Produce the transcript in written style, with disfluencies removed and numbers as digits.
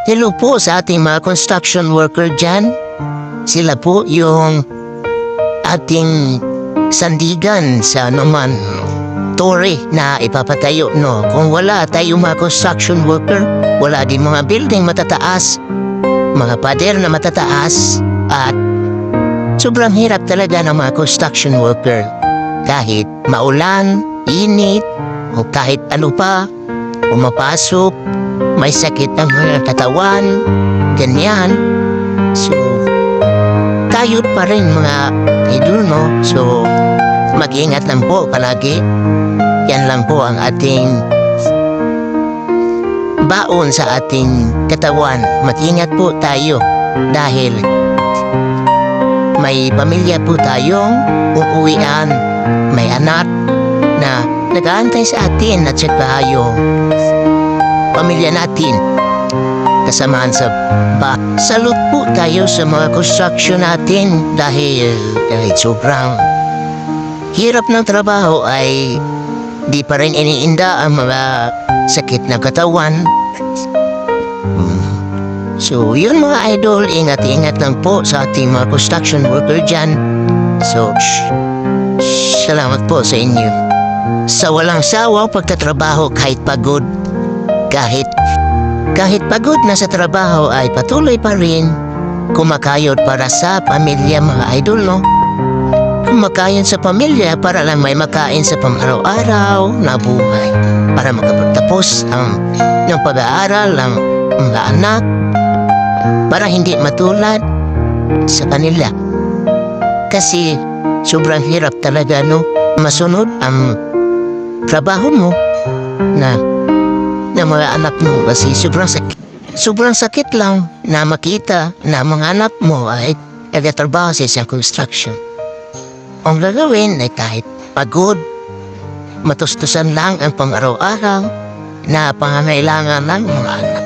Hello po sa ating mga construction worker dyan. Sila po yung ating sandigan sa naman tore na ipapatayo, no? Kung wala tayong mga construction worker, wala din mga building matataas, mga pader na matataas, at sobrang hirap talaga ng mga construction worker. Kahit maulan, init, o kahit ano pa, pumapasok, may sakit ng mga katawan, ganyan. So, tayo pa rin mga idol, no? So, mag-ingat lang po palagi. Yan lang po ang ating baon sa ating katawan. Mag-ingat po tayo dahil may pamilya po tayong uuwian. May anak na nag-aantay sa atin at saka yung pamilya natin kasamahan sa salute po tayo sa mga construction natin dahil sobrang hirap ng trabaho ay di pa rin iniinda ang mga sakit ng katawan. So yun mga idol, ingat-ingat lang po sa ating mga construction worker dyan. So salamat po sa inyo sa walang sawang pagtatrabaho kahit pagod. Kahit pagod na sa trabaho ay patuloy pa rin kumakayod para sa pamilya mga idol, no? Kumakain sa pamilya para lang may makain sa pang-araw-araw na buhay. Para makapagtapos ng pag-aaral ng mga anak. Para hindi matulad sa kanila. Kasi sobrang hirap talaga, no? Masunod ang trabaho mo na mga anak mo kasi sobrang sakit lang na makita na mga anak mo ay nagtatrabaho sa isang construction. Ang gagawin ay kahit pagod, matustusan lang ang pang-araw-araw na pangangailangan ng mga anak.